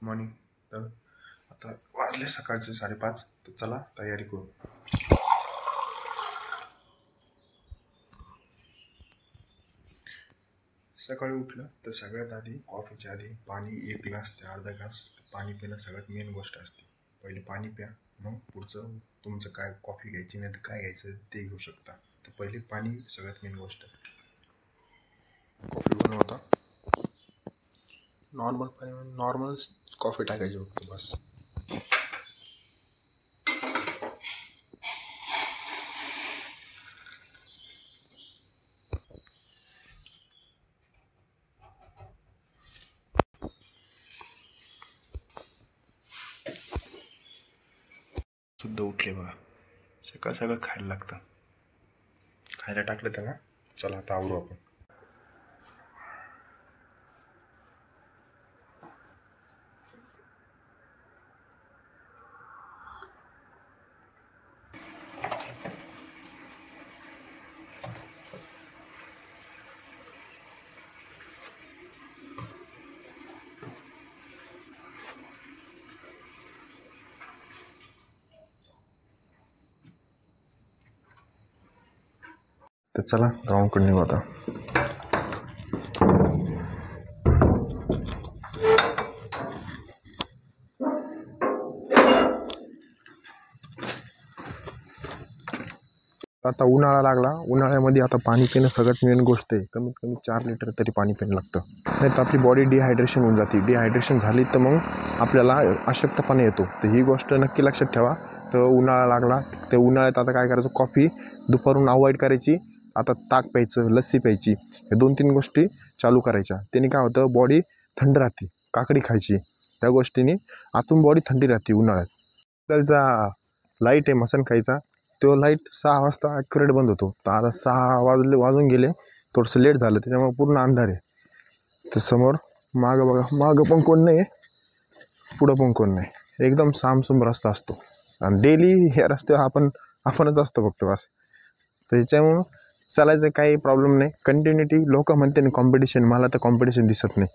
Morning. तर आता वाजले सकाळचे 5:30. तर चला तयारी करू. सकाळी उठलं तर सगळ्यात आधी कॉफीच्या आधी पाणी 1 ग्लास ते अर्धा ग्लास पाणी पिणं सगळ्यात मेन गोष्ट असते. पहिले पाणी प्या, मग पुढचं तुमचं काय कॉफी घ्यायची नाही तर काय घ्यायचं ते घेऊ शकता. तर पहिले पाणी सगळ्यात मेन गोष्ट. कॉफी बनवता नॉर्मल पाणी, नॉर्मल कॉफी टाकायची फक्त बस. सुद्धा उठले बघा. सकाळ सकाळ खायला लागतं. खायला टाकलं त्याला. चला आता आवरू आपण. तर चला ग्राउंडकडे निघू आता. आता उन्हाळा लागला. उन्हाळ्यामध्ये आता पाणी पिणं सगळ्यात मेन गोष्ट आहे. कमीत कमी 4 लिटर तरी पाणी पिणं लागतं. नाही तर आपली बॉडी डिहायड्रेशन होऊन जाते. डिहायड्रेशन झाली तर मग आपल्याला अशक्तपणा येतो. तर ही गोष्ट नक्की लक्षात ठेवा. तर उन्हाळा लागला तर उन्हाळ्यात आता काय करायचं, कॉफी दुपारून अवॉइड करायची. आता ताक प्यायचं, लस्सी प्यायची, हे 2-3 गोष्टी चालू करायच्या. त्याने काय होतं, बॉडी थंड राहते. काकडी खायची, त्या गोष्टीने आतून बॉडी थंडी राहते उन्हाळ्यात. त्याचा लाईट आहे मसन खायचा, तो लाईट 6 वाजता ॲक्युरेट बंद होतो. तर आता 6 वाजून गेले, थोडंसं लेट झालं त्याच्यामुळे पूर्ण अंधार आहे. तर समोर मागं बघा, मागं पण कोण नाही, पुढं पण कोण नाही, एकदम सामसूम रस्ता असतो. आणि डेली ह्या रस्त्यावर आपणच असतो फक्त बस. तर त्याच्यामुळं चालायचं काही प्रॉब्लेम नाही. कंटिन्युटी. लोक म्हणते ना कॉम्पिटिशन, मला तर कॉम्पिटिशन दिसत नाही.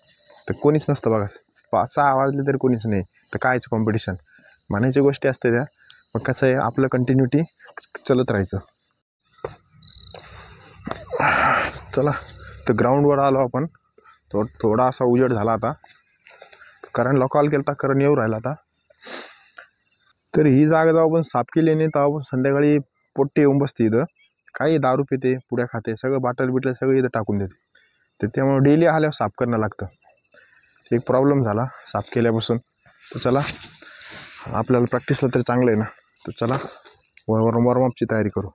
तर कोणीच नसतं बघा. 6 वाजले तरी कोणीच नाही. तर कायचं कॉम्पिटिशन, म्हणायची गोष्टी असते त्या. मग कसं आहे, आपलं कंटिन्युटी चलत राहायचं. चला तर ग्राउंडवर आलो आपण. थोडा असा उजेड झाला आता. करणला कॉल केला, करण येऊ राहिला आता. तर ही जागा जेव्हा आपण साफ केली नाही तेव्हा आपण संध्याकाळी पोट्टे येऊन बसते इथं. काही दारू पिते, पुड्या खाते, सगळं बाटल बिटल सगळं इथं टाकून देते. तर त्यामुळे डेली आल्यावर साफ करणं लागतं. एक प्रॉब्लेम झाला साफ केल्यापासून. तर चला, आपल्याला प्रॅक्टिसला तरी चांगलं आहे ना. तर चला वॉर्मअपची तयारी करू.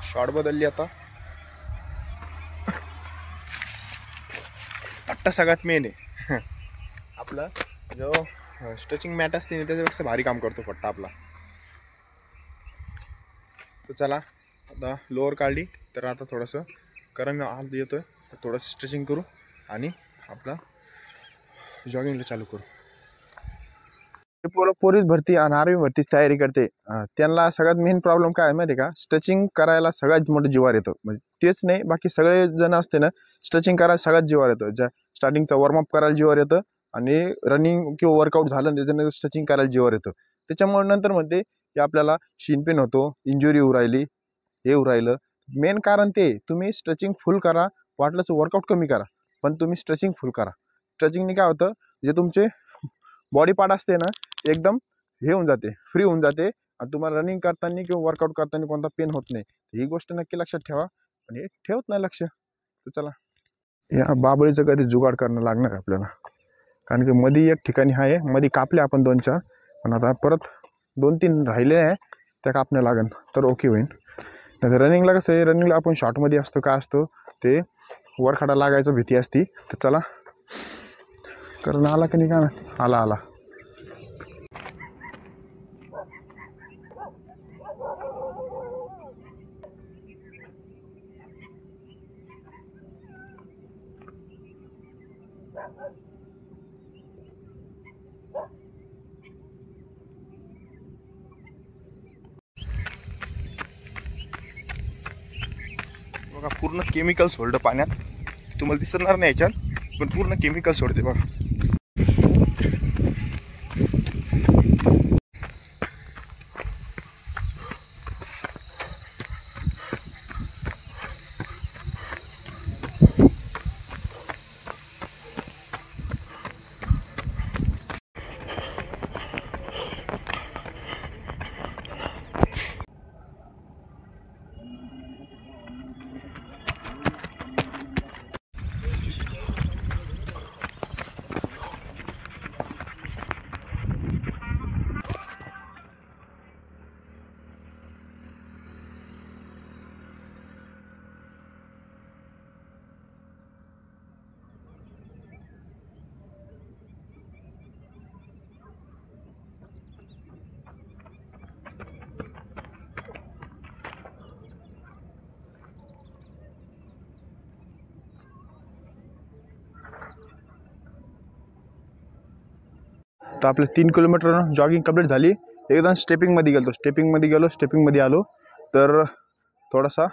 शॉट बदलली आता. पट्टा सगळ्यात मेन आहे. आपला जो स्ट्रेचिंग मॅट असते ना त्याच्यापेक्षा भारी काम करतो पट्टा आपला. तर चला आता लोअर काढली तर आता थोडंसं करंट हात येतोय तर थोडंसं स्ट्रेचिंग करू आणि आपला जॉगिंगला चालू करू. पोलीस भरती आणि आर्मी भरतीची तयारी करते त्यांना सगळ्यात मेन प्रॉब्लेम काय आहे माहिती आहे का, स्ट्रेचिंग करायला सगळ्यात मोठं जीवार येतं. म्हणजे तेच नाही बाकी सगळे जण असते ना, स्ट्रेचिंग करायला सगळ्यात जीवार येतं. ज्या स्टार्टिंगचा वॉर्मअप करायला जीवार येतं आणि रनिंग किंवा वर्कआउट झालं त्याच्यानंतर स्ट्रेचिंग करायला जीवार येतं. त्याच्यामुळे नंतर म्हणते की आपल्याला शिन पेन होतो, इंजुरी होऊ राहिली, हे होऊ राहिलं. मेन कारण ते तुम्ही स्ट्रेचिंग फुल करा, वाटलं तर वर्कआउट कमी करा, पण तुम्ही स्ट्रेचिंग फुल करा. स्ट्रेचिंगने काय होतं, जे तुमचे बॉडी पार्ट असते ना एकदम हे होऊन जाते, फ्री होऊन जाते आणि तुम्हाला रनिंग करताना किंवा वर्कआउट करताना कोणता पेन होत नाही. ही गोष्ट नक्की लक्षात ठेवा आणि ठेवत नाही लक्ष. तर चला या बाबळीचं कधी जुगाड करणं लागणार आहे आपल्याला, कारण की मध्ये एक ठिकाणी आहे, मध्ये कापले आपण 2-4, पण आता परत 2-3 राहिले आहे त्या कापण्या लागन तर ओके होईल. नाही रनिंगला कसं आहे, रनिंगला आपण शॉर्टमध्ये असतो, काय असतो ते वरखाडा लागायचं भीती असती. तर चला कारण आला की नाही का, आला आला. बघा पूर्ण केमिकल सोडलं पाण्यात, तुम्हाला दिसणार नाही याच्यात पण पूर्ण केमिकल सोडते बघा. तर आपले 3 किलोमीटर जॉगिंग कंप्लीट झाली. एकदम स्टेपिंगमध्ये आलो तर थोडासा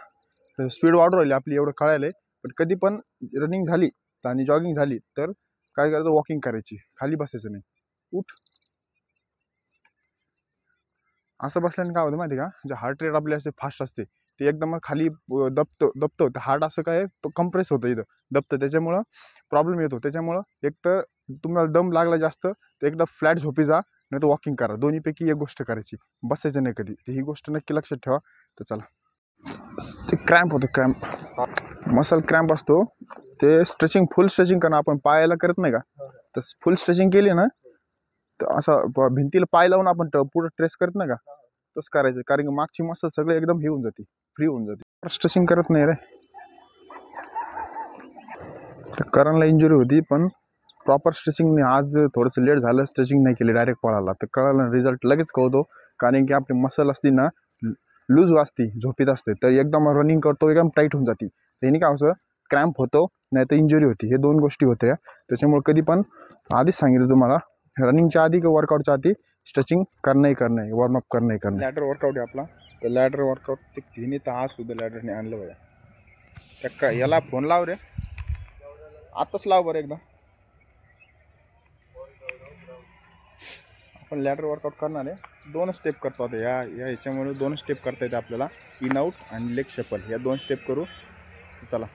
स्पीड वाढू राहिली आपली, एवढं कळायला आहे. पण कधी पण रनिंग झाली आणि जॉगिंग झाली तर काय करायचं, वॉकिंग करायची, खाली बसायचं नाही. उठ असं बसल्याने काय होतं माहिती का, जे हार्ट रेट आपले असे फास्ट असते ते एकदम खाली दबतो तर हार्ट असं काय तो कंप्रेस होतं, इथं दबतं, त्याच्यामुळं प्रॉब्लेम येतो. त्याच्यामुळं एक तर तुम्हाला दम लागला जास्त तर एकदा फ्लॅट झोपी जा, नाही तर वॉकिंग करा. दोन्हीपैकी एक गोष्ट करायची, बसायचं नाही कधी. तर ही गोष्ट नक्की लक्षात ठेवा. तर चला, ते क्रॅम्प होतं, मसल क्रॅम्प असतो, ते स्ट्रेचिंग फुल स्ट्रेचिंग करणं. आपण पायाला करत नाही का, तर फुल स्ट्रेचिंग केली ना तर असं भिंतीला पाय लावून आपण पुढं ट्रेस करत नाही का, तसं करायचं. कारण की मागची मसल सगळं एकदम हे होऊन जाते, फ्री होऊन जाते. स्ट्रेचिंग करत नाही रे, तर करणला इंजुरी होती. पण प्रॉपर स्ट्रेचिंग नाही, आज थोडंसं लेट झालं, स्ट्रेचिंग नाही केली, डायरेक्ट पळाला तर कळाला, रिझल्ट लगेच कळतो. कारण की आपली मसल असती ना लूज असती, झोपीत असते, तर एकदम रनिंग करतो एकदम टाईट होऊन जाते. त्याने काय असं क्रॅम्प होतो, नाही तर इंजुरी होती. हे 2 गोष्टी होत्या. त्याच्यामुळे कधी पण आधीच सांगितलं तुम्हाला, रनिंगच्या आधी किंवा वर्कआउटच्या आधी स्ट्रेचिंग करणं, वॉर्मअप करणं. लॅडर वर्कआउट आहे आपला, तर लॅडर वर्कआउट ते तिने तर आज सुद्धा लॅडरने आणलं बघा. त्या याला फोन लाव रे, आताच लाव बरं एकदा. आपण लॅडर वर्कआउट करणार आहे, 2 स्टेप करतो आता. या ह्याच्यामुळे 2 स्टेप करता येते आपल्याला, इन आउट आणि लेग शफल, या 2 स्टेप करू. चला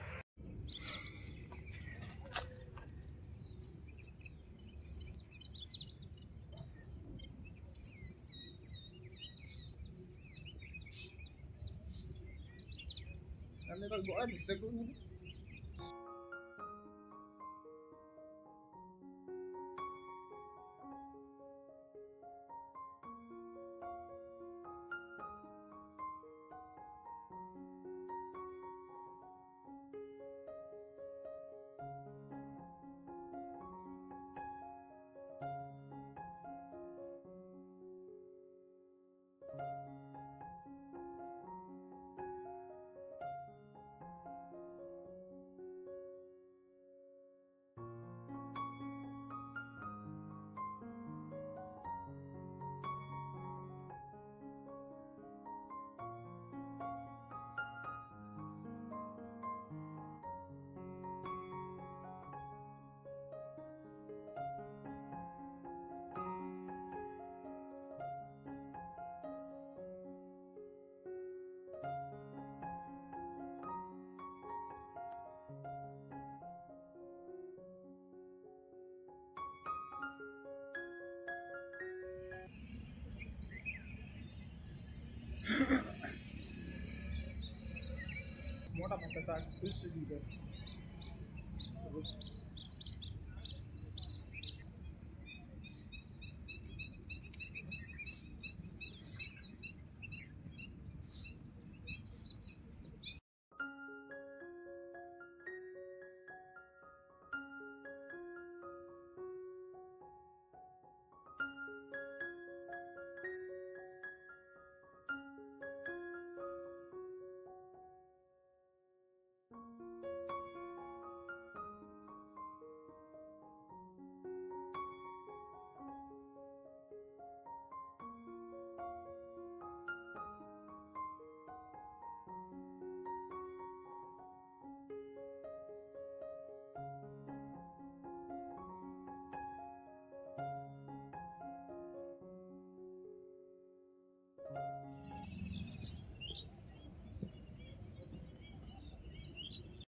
मोठा मोठा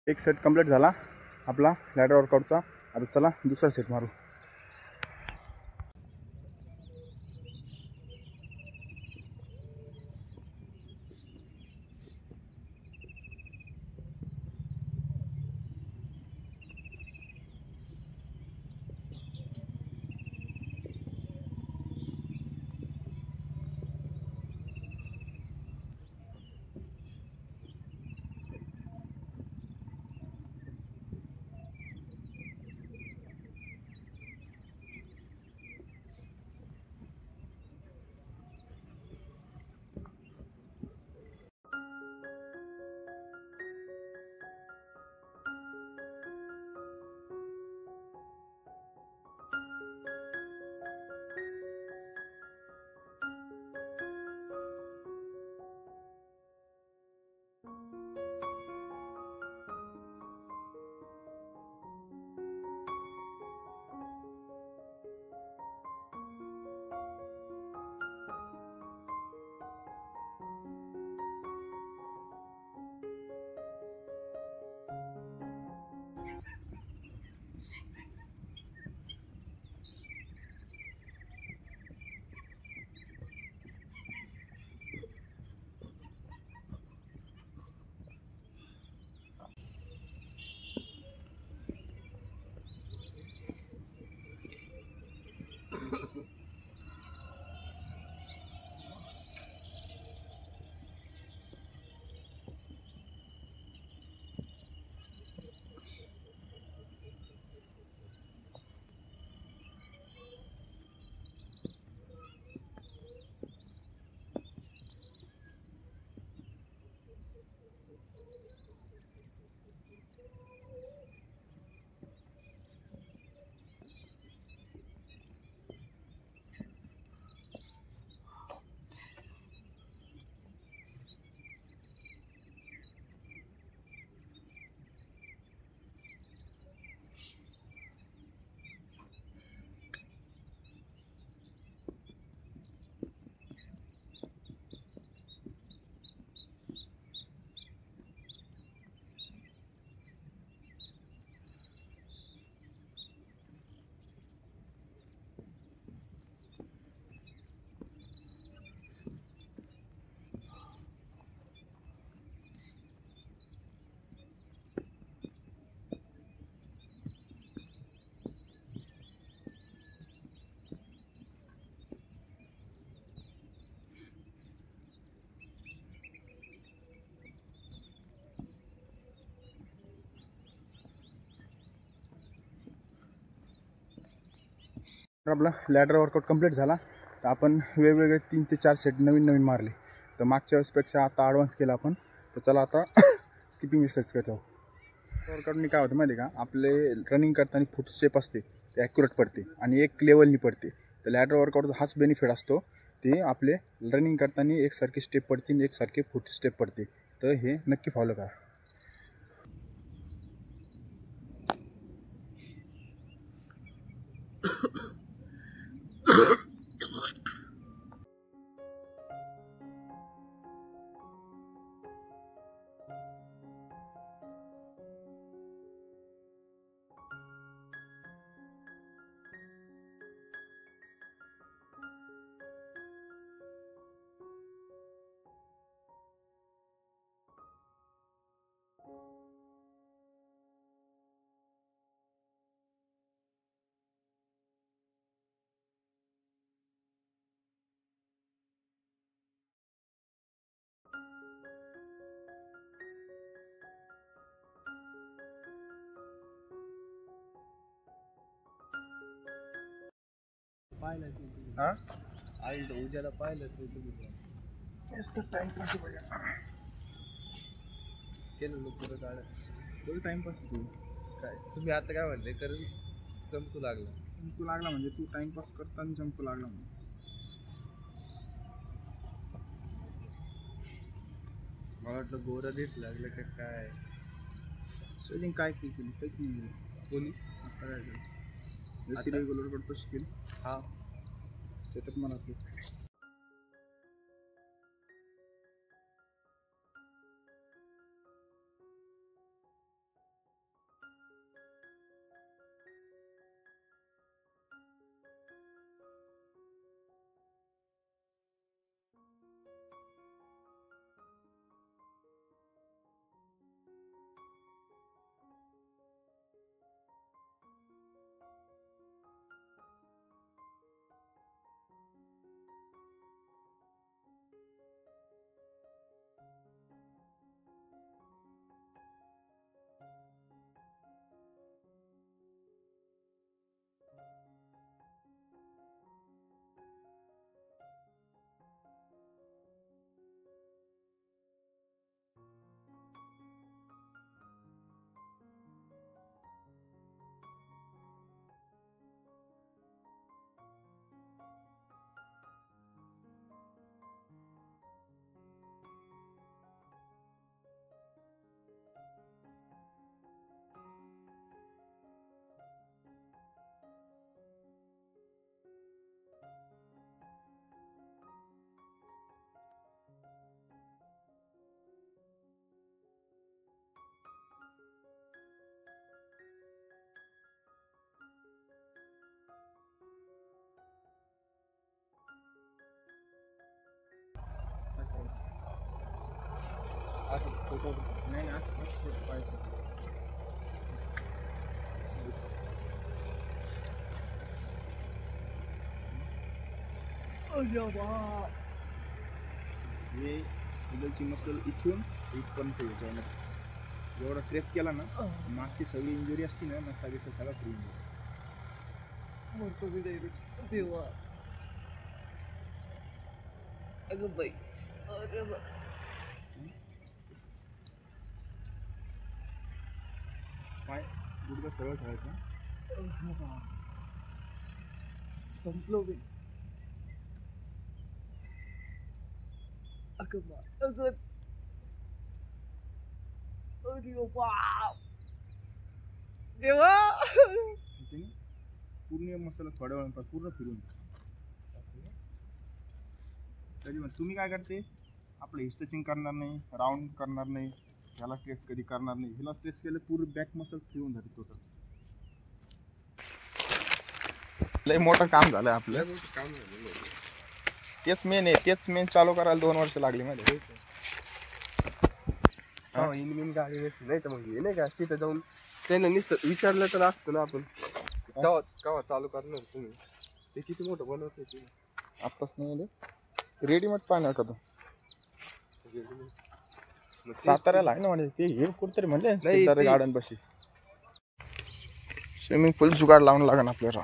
एक सेट कंप्लीट झाला आपला लॅडर वर्कआउटचा. आता चला दुसरा सेट मारू. आपला लॅडर वर्कआउट कंप्लीट झाला. तर आपण वेगवेगळे 3 ते 4 सेट नवीन मारले. तर मागच्या वेळेसपेक्षा आता ॲडव्हान्स केला आपण. तर चला आता स्किपिंग एक्सरसाइज करतो. वर्कआउटनी काय होतं माहिती आहे का, आपले रनिंग करताना फूट स्टेप असते ते ॲक्युरेट पडते आणि एक लेवलनी पडते. तर लॅडर वर्कआउट हाच बेनिफिट असतो, ते आपले रनिंग करताना एकसारखे स्टेप पडतील, एकसारखे फूट स्टेप पडते. तर हे नक्की फॉलो करा. पाहिलं तुम्ही हां आई उद्याला पाहिलंच नाही तुम्ही जास्त टाईमपास केलं लवकर काढ तो टाईमपास तू काय तुम्ही आता काय म्हणले कारण चमकू लागला चमकू लागला म्हणजे तू टाईमपास करताना चमकू लागला म्हणजे मला वाटलं गोरा दिस लागलं का काय सचिन काय केली काहीच नाही कोणी आता काय केलं जशी आता? रेग्युलर करतो शिकेल हा सेटअप म्हणा तू नाही असं पाहिजे हे इकडची मसल इथून इथपर्यंत येतो जेवढा ट्रेस केला ना मागची सगळी इंजुरी असती ना सगळी सगळा फ्री इंजुरी मरतो मी डायरेक्ट देवा अगं बाई अरे बा पाय गुडघा सरळ ठेवायचा संपलो मी अगं बा अगं अरे बाप देवा त्याच्याने पूर्ण मसाला थोड्या वेळानंतर पूर्ण फिरून कधी पण तुम्ही काय करते आपलं हिस्टचिंग करणार नाही राऊंड करणार नाही ह्याला स्ट्रेस कधी करणार नाही ह्याला स्ट्रेस केलं पूर्ण बॅक मसल फ्री होऊन जाते टोटल लय मोठं काम झालं आपलं काम झालं तेच मेन चालू करायला 2 वर्ष लागली मध्ये इन गाडी नाही तर मग हे नाही का तिथं जाऊन त्यांना नुसतं विचारलं तर असतं ना आपण केव्हा चालू करणार तुम्ही ते किती मोठं बनवते ते आत्ताच नाही रेडीमेड पाहणार का तू साताऱ्याला आहे ना म्हणजे ते हे कुठतरी म्हणजे नाही, ते- गार्डन पाशी स्विमिंग पूल जुगाड लावून लागेल आपल्याला